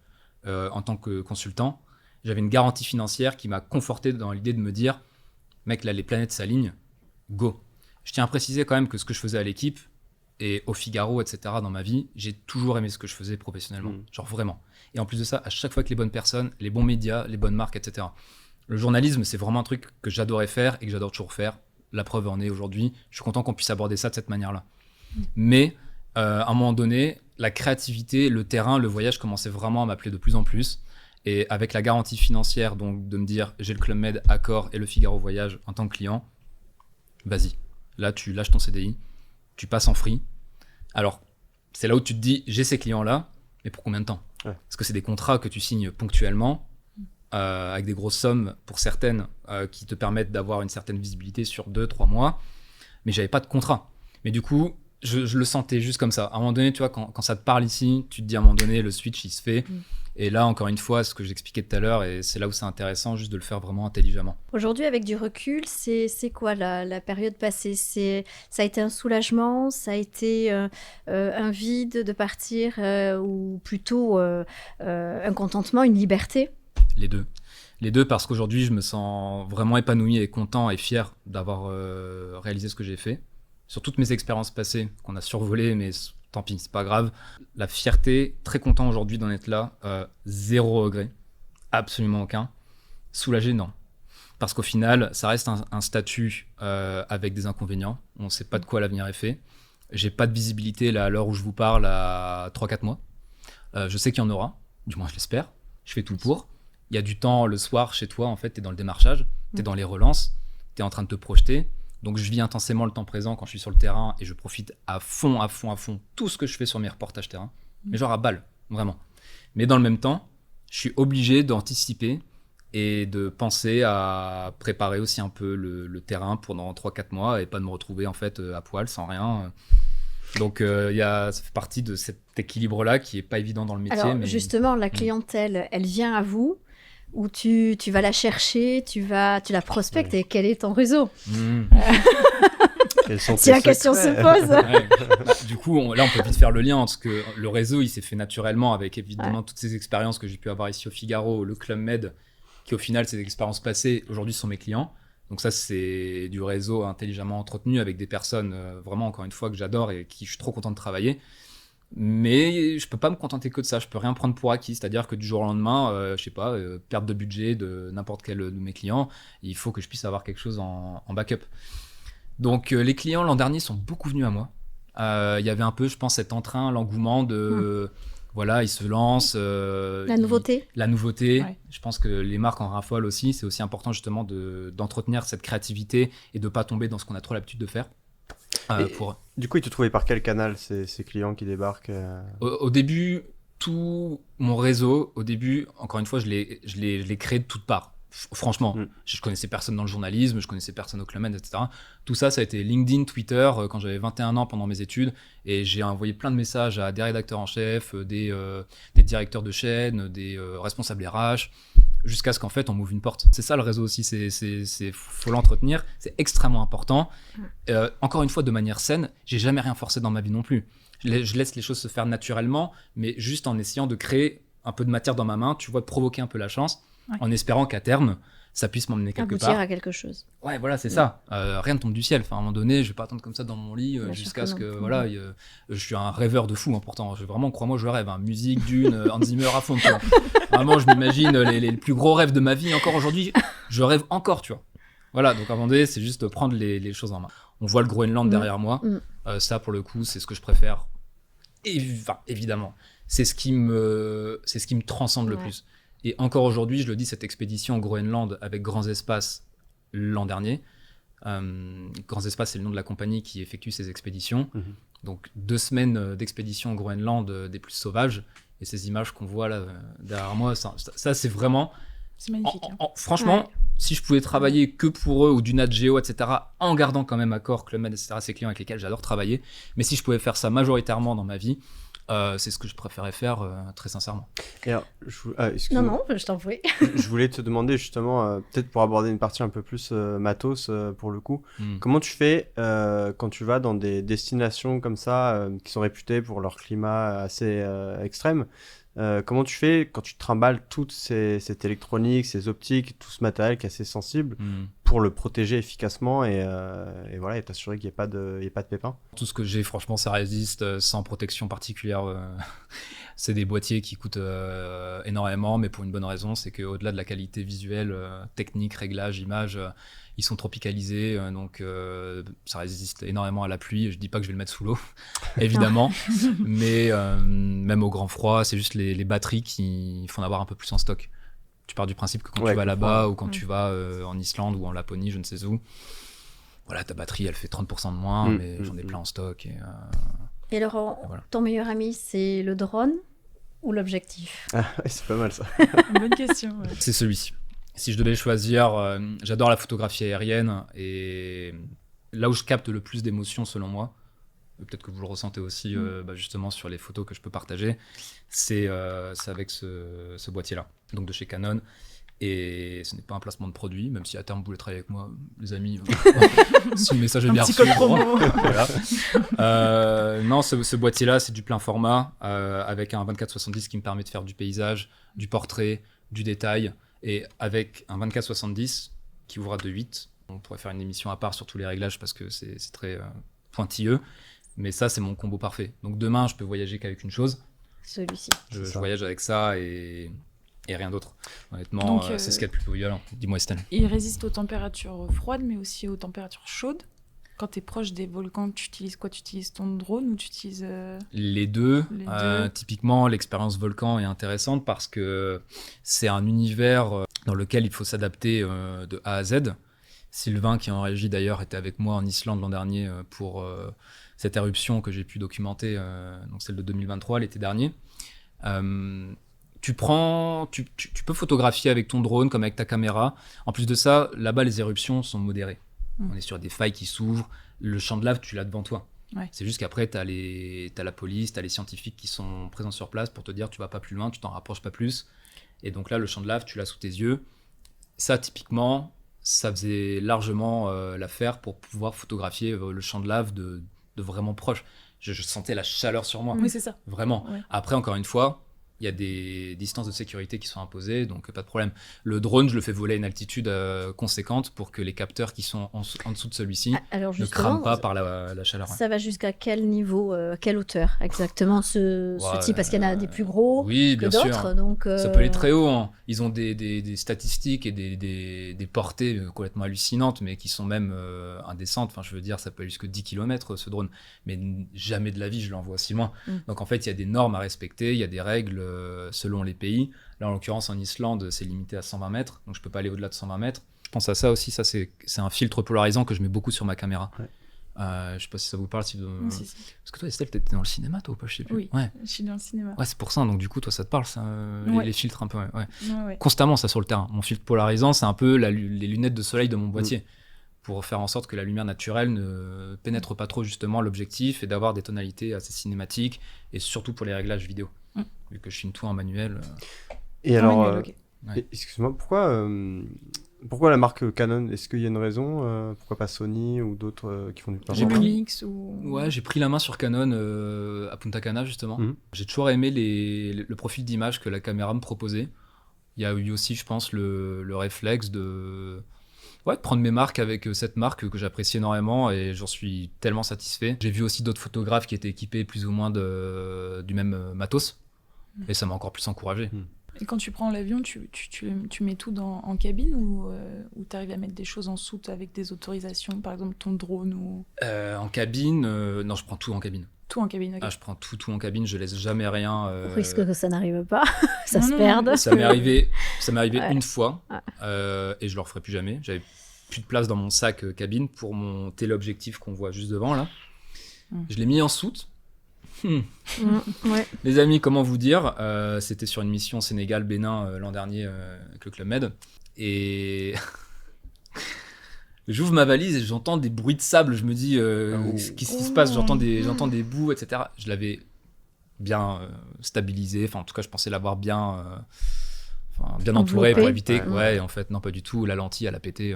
en tant que consultant, j'avais une garantie financière qui m'a conforté dans l'idée de me dire « Mec, là, les planètes s'alignent, go ». Je tiens à préciser quand même que ce que je faisais à l'équipe et au Figaro, etc., dans ma vie, j'ai toujours aimé ce que je faisais professionnellement, genre vraiment. Et en plus de ça, à chaque fois que les bonnes personnes, les bons médias, les bonnes marques, etc. Le journalisme, c'est vraiment un truc que j'adorais faire et que j'adore toujours faire. La preuve en est aujourd'hui. Je suis content qu'on puisse aborder ça de cette manière-là. Mais à un moment donné, la créativité, le terrain, le voyage commençaient vraiment à m'appeler de plus en plus. Et avec la garantie financière, donc de me dire j'ai le Club Med, Accor et le Figaro Voyage en tant que client, vas-y. Là, tu lâches ton CDI, tu passes en free. Alors, c'est là où tu te dis j'ai ces clients-là, mais pour combien de temps ? Parce que c'est des contrats que tu signes ponctuellement, avec des grosses sommes pour certaines qui te permettent d'avoir une certaine visibilité sur 2-3 mois, mais j'avais pas de contrat. Mais du coup, je le sentais juste comme ça. À un moment donné, tu vois, quand ça te parle ici, tu te dis à un moment donné, le switch il se fait, Et là, encore une fois, ce que j'expliquais tout à l'heure, et c'est là où c'est intéressant, juste de le faire vraiment intelligemment. Aujourd'hui, avec du recul, c'est quoi la période passée? Ça a été un soulagement, ça a été un vide de partir, ou plutôt un contentement, une liberté? Les deux. Les deux, parce qu'aujourd'hui, je me sens vraiment épanoui et content et fier d'avoir réalisé ce que j'ai fait. Sur toutes mes expériences passées, qu'on a survolées, mais tant pis, c'est pas grave. La fierté, très content aujourd'hui d'en être là. Zéro regret, absolument aucun. Soulagé, non. Parce qu'au final, ça reste un statut avec des inconvénients. On ne sait pas de quoi l'avenir est fait. J'ai pas de visibilité là, à l'heure où je vous parle à 3-4 mois. Je sais qu'il y en aura, du moins je l'espère. Je fais tout pour. Il y a du temps le soir chez toi, en fait, tu es dans le démarchage, tu es dans les relances, tu es en train de te projeter. Donc je vis intensément le temps présent quand je suis sur le terrain et je profite à fond, tout ce que je fais sur mes reportages terrain. Mais genre à balle, vraiment. Mais dans le même temps, je suis obligé d'anticiper et de penser à préparer aussi un peu le terrain pendant 3-4 mois et pas de me retrouver en fait à poil, sans rien. Donc ça fait partie de cet équilibre-là qui est pas évident dans le métier. Alors mais... justement, la clientèle, elle vient à vous, ou tu vas la chercher, tu la prospectes, et quel est ton réseau? Si la question se pose. Ouais. Du coup, là, on peut vite faire le lien, parce que le réseau, il s'est fait naturellement avec évidemment toutes ces expériences que j'ai pu avoir ici au Figaro, le Club Med, qui au final, ces expériences passées, aujourd'hui, sont mes clients. Donc ça, c'est du réseau intelligemment entretenu avec des personnes, vraiment, encore une fois, que j'adore et qui je suis trop content de travailler. Mais je peux pas me contenter que de ça, je peux rien prendre pour acquis, c'est-à-dire que du jour au lendemain, je sais pas, perte de budget de n'importe quel de mes clients, il faut que je puisse avoir quelque chose en backup. Donc les clients l'an dernier sont beaucoup venus à moi. Il y avait un peu, je pense, cet entrain, l'engouement de... Voilà, ils se lancent. La nouveauté. La nouveauté. Ouais. Je pense que les marques en raffolent aussi. C'est aussi important justement d'entretenir cette créativité et de pas tomber dans ce qu'on a trop l'habitude de faire. Du coup, ils te trouvaient par quel canal, ces clients qui débarquent Au début, tout mon réseau, encore une fois, je l'ai créé de toutes parts. Franchement, je connaissais personne dans le journalisme, je connaissais personne au Club Med, etc. Tout ça, ça a été LinkedIn, Twitter, quand j'avais 21 ans pendant mes études. Et j'ai envoyé plein de messages à des rédacteurs en chef, des directeurs de chaîne, des responsables RH, jusqu'à ce qu'en fait, on m'ouvre une porte. C'est ça le réseau aussi, faut l'entretenir, c'est extrêmement important. Encore une fois, de manière saine, j'ai jamais rien forcé dans ma vie non plus. Je laisse les choses se faire naturellement, mais juste en essayant de créer un peu de matière dans ma main, tu vois, de provoquer un peu la chance. Ouais. En espérant qu'à terme, ça puisse m'emmener quelque part. Aboutir à quelque chose. Ouais, voilà, c'est ça. Rien ne tombe du ciel. Enfin, à un moment donné, je vais pas attendre comme ça dans mon lit jusqu'à ce que, voilà, je suis un rêveur de fou, hein, pourtant. Vraiment, crois-moi, je rêve. Hein. Musique, Dune, Hans Zimmer à fond. Vraiment, je m'imagine les plus gros rêves de ma vie. Encore aujourd'hui, je rêve encore, tu vois. Voilà, donc à un moment donné, c'est juste prendre les choses en main. On voit le Groenland derrière moi. Ça, pour le coup, c'est ce que je préfère. Évidemment, c'est ce qui me transcende le plus. Et encore aujourd'hui, je le dis, cette expédition au Groenland avec Grands Espaces l'an dernier. Grands Espaces, c'est le nom de la compagnie qui effectue ces expéditions. Donc 2 semaines d'expédition au Groenland des plus sauvages. Et ces images qu'on voit là derrière moi, ça c'est vraiment... C'est magnifique. Franchement, si je pouvais travailler que pour eux ou du Nat Geo, etc., en gardant quand même à corps Club Med, etc., ces clients avec lesquels j'adore travailler, mais si je pouvais faire ça majoritairement dans ma vie, c'est ce que je préférais faire, très sincèrement. Et alors, non, je t'en prie. Je voulais te demander justement, peut-être pour aborder une partie un peu plus matos pour le coup, comment tu fais quand tu vas dans des destinations comme ça, qui sont réputées pour leur climat assez extrême? Comment tu fais quand tu trimbales toute cette électronique, ces optiques, tout ce matériel qui est assez sensible pour le protéger efficacement et voilà, et t'assurer qu'il n'y ait pas de pépins? Tout ce que j'ai, franchement, ça résiste sans protection particulière. C'est des boîtiers qui coûtent énormément, mais pour une bonne raison, c'est qu'au-delà de la qualité visuelle, technique, réglage, image, ils sont tropicalisés, donc ça résiste énormément à la pluie. Je dis pas que je vais le mettre sous l'eau, évidemment, mais même au grand froid, c'est juste les batteries qu'il faut en avoir un peu plus en stock. Tu pars du principe que quand tu vas là-bas ou quand tu vas en Islande ou en Laponie, je ne sais où, voilà, ta batterie, elle fait 30% de moins, mais j'en ai plein en stock. Et alors, ton meilleur ami, c'est le drone ou l'objectif? C'est pas mal ça. Bonne question. Ouais. C'est celui-ci. Si je devais choisir, j'adore la photographie aérienne et là où je capte le plus d'émotions selon moi, peut-être que vous le ressentez aussi justement sur les photos que je peux partager, c'est avec ce boîtier-là, donc de chez Canon. Et ce n'est pas un placement de produit, même si à terme vous voulez travailler avec moi, les amis, si le message est bien reçu. Voilà. Non, ce boîtier-là, c'est du plein format, avec un 24-70 qui me permet de faire du paysage, du portrait, du détail, et avec un 24-70 qui ouvre à 2.8. On pourrait faire une émission à part sur tous les réglages parce que c'est très pointilleux, mais ça, c'est mon combo parfait. Donc demain, je peux voyager qu'avec une chose. Celui-ci. Je voyage avec ça et rien d'autre. Honnêtement, c'est ce qu'il y a de plus violent. Dis-moi, Estelle. Il résiste aux températures froides, mais aussi aux températures chaudes. Quand tu es proche des volcans, tu utilises quoi? Tu utilises ton drone ou tu utilises... Les deux. Typiquement, l'expérience volcan est intéressante parce que c'est un univers dans lequel il faut s'adapter de A à Z. Sylvain, qui est en régie d'ailleurs, était avec moi en Islande l'an dernier pour cette éruption que j'ai pu documenter, donc celle de 2023, l'été dernier. Tu peux photographier avec ton drone comme avec ta caméra. En plus de ça, là-bas, les éruptions sont modérées. On est sur des failles qui s'ouvrent. Le champ de lave, tu l'as devant toi. Ouais. C'est juste qu'après, t'as la police, t'as les scientifiques qui sont présents sur place pour te dire tu vas pas plus loin, tu t'en rapproches pas plus. Et donc là, le champ de lave, tu l'as sous tes yeux. Ça, typiquement, ça faisait largement l'affaire pour pouvoir photographier le champ de lave de vraiment proche. Je sentais la chaleur sur moi. Oui, c'est ça. Vraiment. Ouais. Après, encore une fois, il y a des distances de sécurité qui sont imposées, donc pas de problème. Le drone, je le fais voler à une altitude conséquente pour que les capteurs qui sont en dessous de celui-ci ne crament pas par la chaleur. Ça va jusqu'à quel niveau, quelle hauteur exactement ce type? Parce qu'il y en a des plus gros que d'autres. Donc, ça peut aller très haut. Hein. Ils ont des statistiques et des portées complètement hallucinantes, mais qui sont même indécentes. Enfin, je veux dire, ça peut aller jusqu'à 10 km ce drone. Mais jamais de la vie, je l'envoie aussi loin. Donc en fait, il y a des normes à respecter, il y a des règles selon les pays. Là, en l'occurrence, en Islande, c'est limité à 120 mètres, donc je peux pas aller au-delà de 120 mètres. Je pense à ça aussi, ça c'est un filtre polarisant que je mets beaucoup sur ma caméra. Ouais. Je sais pas si ça vous parle. Si. Parce que toi, Estelle, t'étais dans le cinéma, toi, ou pas? Je sais plus. Oui, je suis dans le cinéma. Ouais, c'est pour ça, donc du coup, toi, ça te parle, ça, les filtres un peu. Ouais. Constamment, ça, sur le terrain. Mon filtre polarisant, c'est un peu les lunettes de soleil de mon boîtier. Pour faire en sorte que la lumière naturelle ne pénètre pas trop justement l'objectif et d'avoir des tonalités assez cinématiques, et surtout pour les réglages vidéo. Vu que je filme tout en manuel. Et alors, excuse-moi, pourquoi la marque Canon? Est-ce qu'il y a une raison? Pourquoi pas Sony ou d'autres qui font du G-Mix ou... Ouais, j'ai pris la main sur Canon à Punta Cana justement. J'ai toujours aimé le profil d'image que la caméra me proposait. Il y a eu aussi, je pense, le réflexe de prendre mes marques avec cette marque que j'apprécie énormément et j'en suis tellement satisfait. J'ai vu aussi d'autres photographes qui étaient équipés plus ou moins du même matos et ça m'a encore plus encouragé. Et quand tu prends l'avion, tu mets tout en cabine ou tu arrives à mettre des choses en soute avec des autorisations, par exemple ton drone ou... En cabine, non, je prends tout en cabine. Tout en cabine, ok. Je prends tout en cabine, je laisse jamais rien. Au risque que ça n'arrive pas, ça se perde. Ça m'est arrivé une fois et je le referai plus jamais. J'avais plus de place dans mon sac cabine pour mon téléobjectif qu'on voit juste devant là. Je l'ai mis en soute. Les amis, comment vous dire, c'était sur une mission Sénégal-Bénin l'an dernier avec le Club Med et j'ouvre ma valise et j'entends des bruits de sable. Je me dis qu'est-ce qui se passe? J'entends des bouts, etc. Je l'avais bien stabilisé, enfin en tout cas je pensais l'avoir bien entouré pour éviter. Ouais, en fait non, pas du tout. La lentille elle a pété.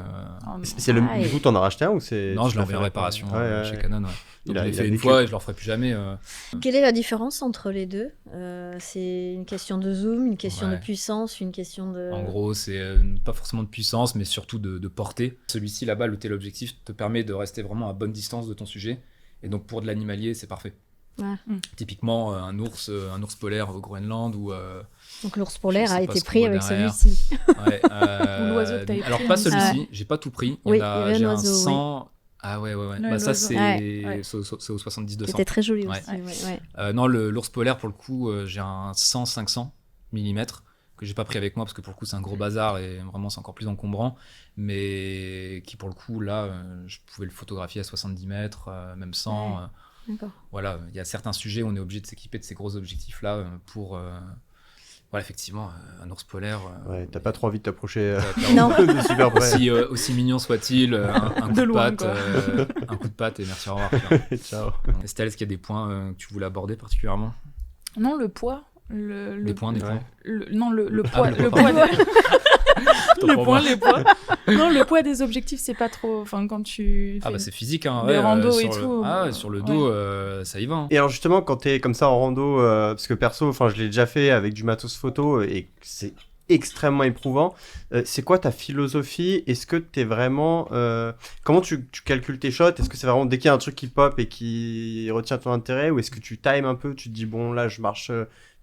Du coup t'en as racheté un ou c'est... Non, je l'ai envoyé en réparation chez Canon. Donc je l'ai fait une fois et je le referai plus jamais. Quelle est la différence entre les deux? C'est une question de zoom, une question de puissance, une question de... En gros, c'est pas forcément de puissance, mais surtout de portée. Celui-ci là-bas, le téléobjectif te permet de rester vraiment à bonne distance de ton sujet. Et donc pour de l'animalier, c'est parfait. Typiquement un ours polaire au Groenland ou... Donc l'ours polaire a été pris avec celui-ci. Ou l'oiseau que t'as pris. Alors pas celui-ci, j'ai pas tout pris. J'ai un 100... Ah ouais. Ça c'est au 70-200. C'était très joli aussi. Non, l'ours polaire pour le coup, j'ai un 100-500 mm que j'ai pas pris avec moi parce que pour le coup c'est un gros bazar et vraiment c'est encore plus encombrant, mais qui pour le coup là je pouvais le photographier à 70 mètres, même 100. Voilà, il y a certains sujets où on est obligé de s'équiper de ces gros objectifs là pour Voilà, effectivement, un ours polaire. Ouais, t'as pas trop envie de t'approcher Non. de super près. Aussi mignon soit-il, un coup de loin, patte, quoi. un coup de patte et merci, au revoir. tu vois. Ciao. Estelle, est-ce qu'il y a des points que tu voulais aborder particulièrement? Non, le poids. Des points, des Ouais. points. Non, le Ah, poids. le Le poids, poids, Autant le pour poids, moi. les poids. Non, le poids des objectifs, c'est pas trop. Enfin, quand tu. Ah fais bah c'est physique, hein. des randos et sur le... tout. Ah ouais, sur le dos, ça y va. Hein. Et alors justement, quand t'es comme ça en rando, parce que perso, enfin je l'ai déjà fait avec du matos photo et c'est extrêmement éprouvant. C'est quoi ta philosophie? Est-ce que t'es vraiment... comment tu calcules tes shots? Est-ce que c'est vraiment dès qu'il y a un truc qui pop et qui retient ton intérêt? Ou est-ce que tu times un peu? Tu te dis, bon là je marche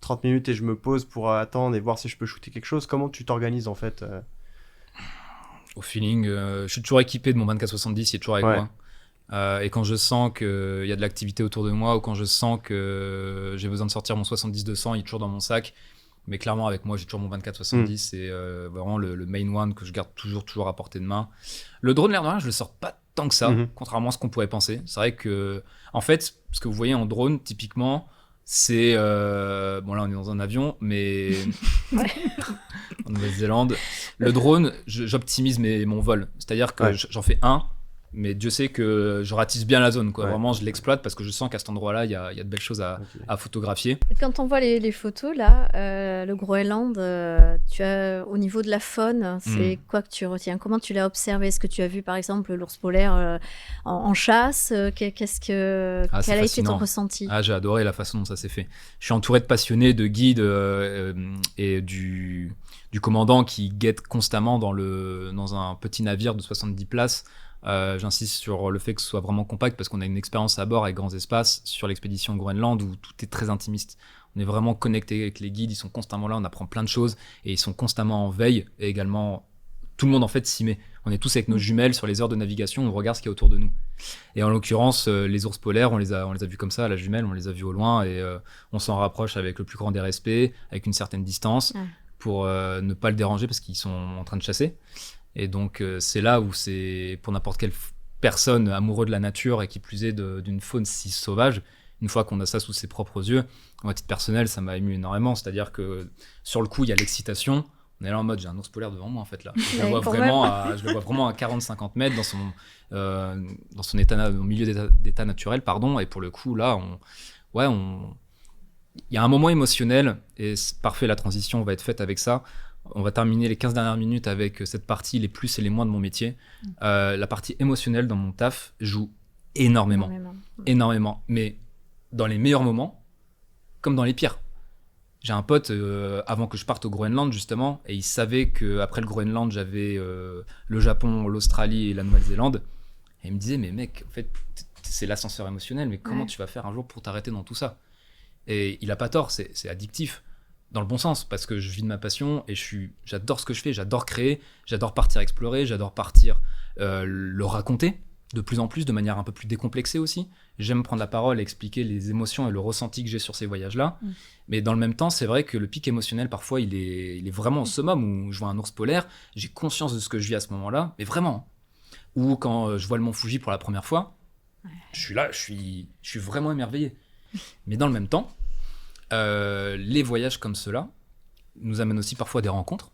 30 minutes et je me pose pour attendre et voir si je peux shooter quelque chose. Comment tu t'organises en fait? Au feeling, je suis toujours équipé de mon 24-70, il est toujours avec Ouais. moi. Et quand je sens qu'il y a de l'activité autour de moi ou quand je sens que j'ai besoin de sortir mon 70-200, il est toujours dans mon sac. Mais clairement, avec moi, j'ai toujours mon 24-70. C'est vraiment le main one que je garde toujours à portée de main. Le drone, l'air de rien, je le sors pas tant que ça, contrairement à ce qu'on pourrait penser. C'est vrai que, en fait, ce que vous voyez en drone, typiquement, c'est... bon, là, on est dans un avion, mais... en Nouvelle-Zélande. Le drone, j'optimise mon vol. C'est-à-dire que j'en fais un, mais Dieu sait que je ratisse bien la zone. Quoi. Ouais. Vraiment, je l'exploite parce que je sens qu'à cet endroit-là, il y a de belles choses à photographier. Quand on voit les photos, là, le Groenland, tu as, au niveau de la faune, c'est quoi que tu retiens? Comment tu l'as observé? Est-ce que tu as vu, par exemple, l'ours polaire en chasse? Quel a été fascinant. ton ressenti? Ah, j'ai adoré la façon dont ça s'est fait. Je suis entouré de passionnés, de guides et du commandant qui guette constamment dans un petit navire de 70 places. J'insiste sur le fait que ce soit vraiment compact parce qu'on a une expérience à bord avec grands espaces sur l'expédition au Groenland où tout est très intimiste. On est vraiment connecté avec les guides, ils sont constamment là, on apprend plein de choses et ils sont constamment en veille et également tout le monde en fait s'y met. On est tous avec nos jumelles sur les heures de navigation, on regarde ce qu'il y a autour de nous. Et en l'occurrence, les ours polaires, on les a vus comme ça à la jumelle, on les a vus au loin et on s'en rapproche avec le plus grand des respects, avec une certaine distance pour ne pas le déranger parce qu'ils sont en train de chasser. Et donc, c'est là où c'est pour n'importe quelle personne amoureux de la nature et qui plus est d'une faune si sauvage, une fois qu'on a ça sous ses propres yeux, à titre personnel, ça m'a ému énormément. C'est-à-dire que sur le coup, il y a l'excitation. On est là en mode, j'ai un ours polaire devant moi, en fait, là. Je le vois vraiment à 40-50 mètres dans son état, au milieu d'état naturel, pardon. Et pour le coup, là, il y a un moment émotionnel et c'est parfait, la transition va être faite avec ça. On va terminer les 15 dernières minutes avec cette partie, les plus et les moins de mon métier. La partie émotionnelle dans mon taf joue énormément. Mais dans les meilleurs moments, comme dans les pires. J'ai un pote, avant que je parte au Groenland, justement, et il savait qu'après le Groenland, j'avais le Japon, l'Australie et la Nouvelle-Zélande. Et il me disait, mais mec, en fait, c'est l'ascenseur émotionnel, mais comment tu vas faire un jour pour t'arrêter dans tout ça? Et il a pas tort, c'est addictif. Dans le bon sens, parce que je vis de ma passion et j'adore ce que je fais, j'adore créer, j'adore partir explorer, j'adore partir le raconter de plus en plus, de manière un peu plus décomplexée aussi. J'aime prendre la parole et expliquer les émotions et le ressenti que j'ai sur ces voyages-là. Mais dans le même temps, c'est vrai que le pic émotionnel, parfois, il est vraiment au summum, où je vois un ours polaire, j'ai conscience de ce que je vis à ce moment-là, mais vraiment. Ou quand je vois le mont Fuji pour la première fois, je suis là, je suis vraiment émerveillé. Mais dans le même temps, les voyages comme ceux-là nous amènent aussi parfois des rencontres,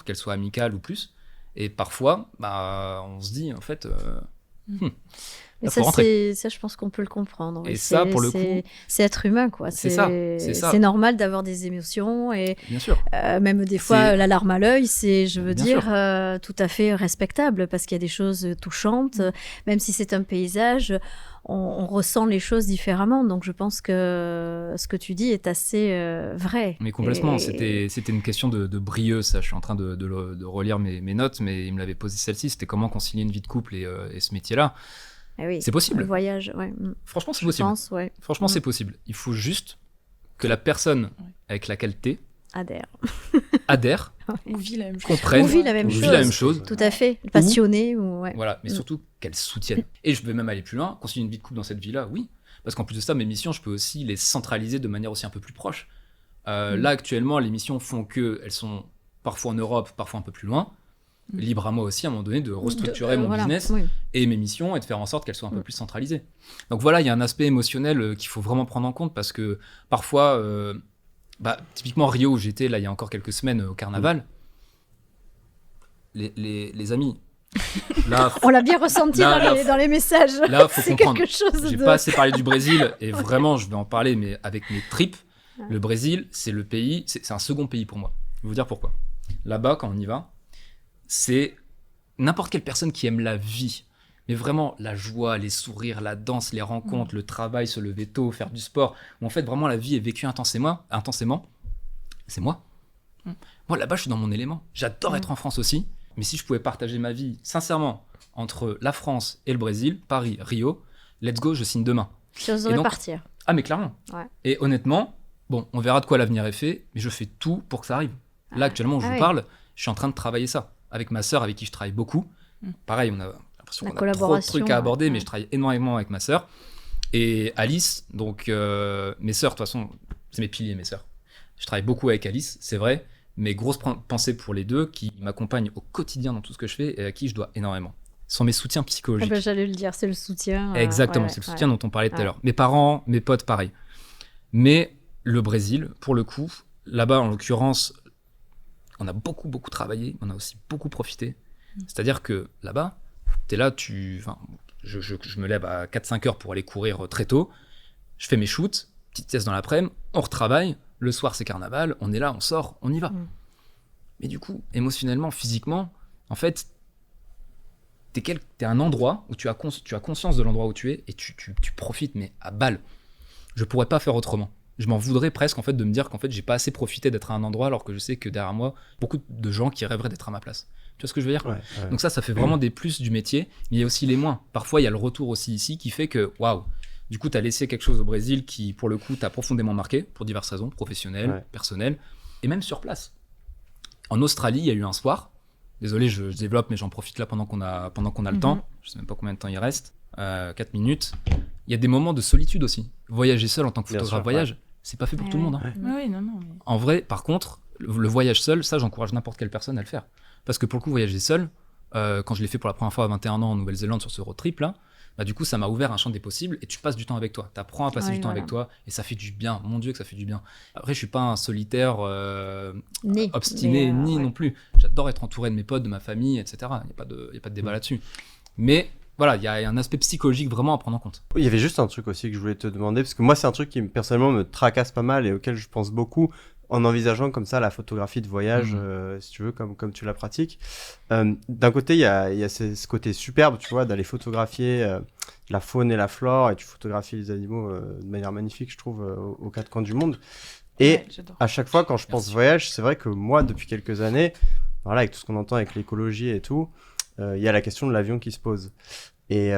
qu'elles soient amicales ou plus. Et parfois, on se dit, en fait, Mais ça, je pense qu'on peut le comprendre. Et ça, pour le coup, c'est être humain, quoi. C'est ça. C'est normal d'avoir des émotions et bien sûr. Même des fois, la larme à l'œil, c'est, je veux bien dire, sûr. tout à fait respectable parce qu'il y a des choses touchantes. Même si c'est un paysage, on ressent les choses différemment. Donc, je pense que ce que tu dis est assez vrai. Mais complètement. C'était une question de brieux, ça. Je suis en train de relire mes notes, mais il me l'avait posé celle-ci. C'était comment concilier une vie de couple et ce métier-là. Oui, c'est possible. Le voyage, ouais. Franchement, c'est possible. Franchement, c'est possible. Il faut juste que la personne avec laquelle t'es adhère, ou vit la même chose. comprenne, ou vit la même chose. Tout à fait. Passionnée. Voilà, mais surtout qu'elle soutienne. Et je vais même aller plus loin. Concilier une vie de couple dans cette vie-là, oui. Parce qu'en plus de ça, mes missions, je peux aussi les centraliser de manière aussi un peu plus proche. Là, actuellement, les missions font qu'elles sont parfois en Europe, parfois un peu plus loin. Libre à moi aussi, à un moment donné, de restructurer mon business et mes missions et de faire en sorte qu'elles soient un peu plus centralisées. Donc voilà, il y a un aspect émotionnel qu'il faut vraiment prendre en compte parce que parfois, Typiquement Rio où j'étais là il y a encore quelques semaines au carnaval, les amis, là, On l'a bien ressenti dans les messages. Là, faut c'est comprendre. quelque chose J'ai de... pas assez parlé du Brésil et vraiment, je vais en parler, mais avec mes tripes. Le Brésil, c'est le pays, c'est un second pays pour moi. Je vais vous dire pourquoi. Là-bas, quand on y va, c'est n'importe quelle personne qui aime la vie, mais vraiment la joie, les sourires, la danse, les rencontres, le travail, se lever tôt, faire du sport, où en fait vraiment la vie est vécue intensément. C'est moi. Moi, là-bas, je suis dans mon élément. J'adore être en France aussi. Mais si je pouvais partager ma vie, sincèrement, entre la France et le Brésil, Paris, Rio, let's go, je signe demain. J'oserais partir. Ah, mais clairement. Ouais. Et honnêtement, on verra de quoi l'avenir est fait, mais je fais tout pour que ça arrive. Là, actuellement, je vous parle, je suis en train de travailler ça. Avec ma sœur, avec qui je travaille beaucoup. Pareil, on a l'impression qu'on a trop de trucs à aborder, mais je travaille énormément avec ma sœur. Et Alice, donc mes sœurs, de toute façon, c'est mes piliers, mes sœurs. Je travaille beaucoup avec Alice, c'est vrai. Mais grosse pensée pour les deux qui m'accompagnent au quotidien dans tout ce que je fais et à qui je dois énormément. Ce sont mes soutiens psychologiques. J'allais le dire, c'est le soutien. Exactement, c'est le soutien dont on parlait tout à l'heure. Mes parents, mes potes, pareil. Mais le Brésil, pour le coup, là-bas, en l'occurrence, on a beaucoup travaillé, on a aussi beaucoup profité. C'est-à-dire que là-bas, t'es là, je me lève à 4-5 heures pour aller courir très tôt, je fais mes shoots, petite sieste dans l'après-midi, on retravaille. Le soir, c'est carnaval, on est là, on sort, on y va. Mais du coup, émotionnellement, physiquement, en fait, t'es un endroit où tu as conscience de l'endroit où tu es et tu profites, mais à balle. Je pourrais pas faire autrement. Je m'en voudrais presque en fait de me dire qu'en fait j'ai pas assez profité d'être à un endroit alors que je sais que derrière moi, beaucoup de gens qui rêveraient d'être à ma place. Tu vois ce que je veux dire ? Donc ça fait vraiment des plus du métier, mais il y a aussi les moins. Parfois, il y a le retour aussi ici qui fait que, waouh, du coup, tu as laissé quelque chose au Brésil qui, pour le coup, t'a profondément marqué pour diverses raisons, professionnelles, personnelles, et même sur place. En Australie, il y a eu un soir. Désolé, je développe, mais j'en profite là pendant qu'on a le temps. Je sais même pas combien de temps il reste. 4 minutes. Il y a des moments de solitude aussi. Voyager seul en tant que photographe voyage, c'est pas fait pour tout le monde. Hein. Oui, non. Mais... En vrai, par contre, le voyage seul, ça, j'encourage n'importe quelle personne à le faire. Parce que pour le coup, voyager seul, quand je l'ai fait pour la première fois à 21 ans en Nouvelle-Zélande sur ce road trip là, du coup, ça m'a ouvert un champ des possibles et tu passes du temps avec toi. Tu apprends à passer du temps avec toi et ça fait du bien. Mon Dieu, que ça fait du bien. Après, je suis pas un solitaire obstiné, non plus. J'adore être entouré de mes potes, de ma famille, etc. Il n'y a pas de débat là-dessus. Mais voilà, il y a un aspect psychologique vraiment à prendre en compte. Il y avait juste un truc aussi que je voulais te demander, parce que moi, c'est un truc qui personnellement me tracasse pas mal et auquel je pense beaucoup en envisageant comme ça la photographie de voyage, si tu veux, comme tu la pratiques. D'un côté, il y a ce côté superbe, tu vois, d'aller photographier la faune et la flore, et tu photographies les animaux de manière magnifique, je trouve, aux quatre coins du monde. Et à chaque fois, quand je pense voyage, c'est vrai que moi, depuis quelques années, voilà, avec tout ce qu'on entend avec l'écologie et tout, il y a la question de l'avion qui se pose. Et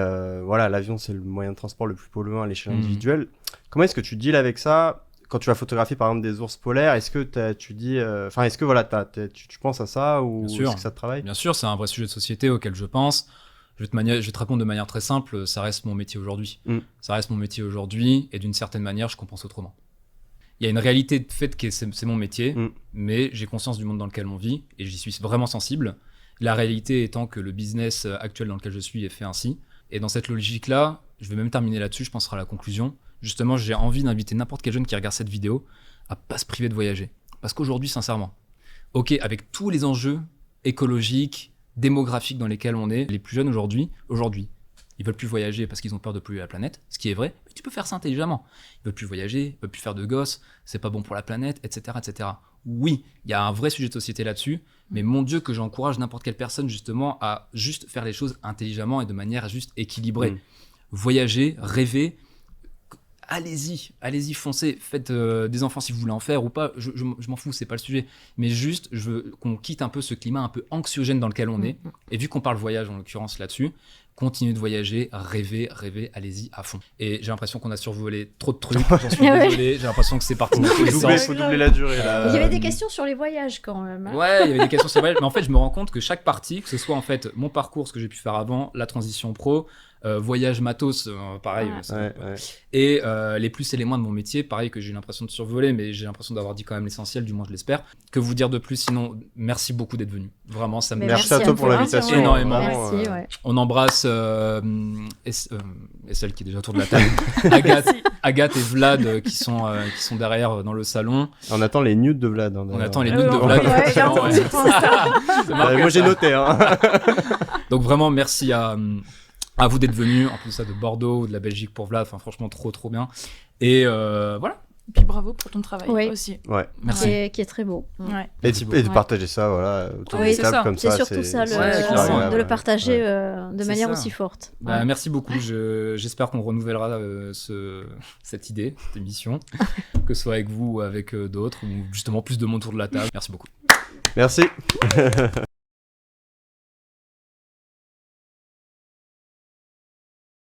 voilà, l'avion, c'est le moyen de transport le plus polluant à l'échelle individuelle. Comment est-ce que tu deals avec ça ? Quand tu vas photographier par exemple des ours polaires, est-ce que tu dis, est-ce que voilà, tu penses à ça ou est-ce que ça te travaille ? Bien sûr, c'est un vrai sujet de société auquel je pense. Je vais te répondre de manière très simple, ça reste mon métier aujourd'hui. Ça reste mon métier aujourd'hui et d'une certaine manière, je compense autrement. Il y a une réalité de fait que c'est mon métier, mais j'ai conscience du monde dans lequel on vit et j'y suis vraiment sensible. La réalité étant que le business actuel dans lequel je suis est fait ainsi. Et dans cette logique-là, je vais même terminer là-dessus, je pense que ce sera la conclusion. Justement, j'ai envie d'inviter n'importe quel jeune qui regarde cette vidéo à pas se priver de voyager. Parce qu'aujourd'hui, sincèrement, ok, avec tous les enjeux écologiques, démographiques dans lesquels on est, les plus jeunes aujourd'hui, ils veulent plus voyager parce qu'ils ont peur de polluer la planète, ce qui est vrai, mais tu peux faire ça intelligemment. Ils veulent plus voyager, ils veulent plus faire de gosses, c'est pas bon pour la planète, etc., etc. Oui, il y a un vrai sujet de société là-dessus, mais mon Dieu que j'encourage n'importe quelle personne justement à juste faire les choses intelligemment et de manière juste équilibrée. Voyager, rêver, allez-y, foncez, faites des enfants si vous voulez en faire ou pas, je m'en fous, c'est pas le sujet. Mais juste, je veux qu'on quitte un peu ce climat un peu anxiogène dans lequel on est. Et vu qu'on parle voyage en l'occurrence là-dessus, continuez de voyager, rêvez, allez-y à fond. Et j'ai l'impression qu'on a survolé trop de trucs, j'en suis désolé, j'ai l'impression que c'est parti dans tous les sens. Faut doubler la durée là. Il y avait des questions sur les voyages quand même. Hein. Ouais, il y avait des questions sur les voyages, mais en fait je me rends compte que chaque partie, que ce soit en fait mon parcours, ce que j'ai pu faire avant, la transition pro, voyage matos, pareil. Et les plus et les moins de mon métier, pareil, que j'ai eu l'impression de survoler, mais j'ai l'impression d'avoir dit quand même l'essentiel, du moins je l'espère. Que vous dire de plus, sinon, merci beaucoup d'être venu. Vraiment, ça me merci à toi pour l'invitation. Énormément. Merci, On embrasse et celle qui est déjà autour de la table, Agathe et Vlad qui sont derrière dans le salon. On attend les nudes de Vlad. On attend les nudes de Vlad. Moi j'ai noté. Donc vraiment, merci à vous d'être venus, en plus ça de Bordeaux, de la Belgique pour Vlad, enfin franchement trop bien. Et voilà. Et puis bravo pour ton travail aussi. Ouais. Merci. Qui est très beau. Ouais. Et de partager ça autour de la table comme ça. C'est surtout ça, de le partager de manière aussi forte. Merci beaucoup, j'espère qu'on renouvellera cette idée, cette émission, que ce soit avec vous ou avec d'autres, ou justement plus de mon tour de la table. Merci beaucoup. Merci.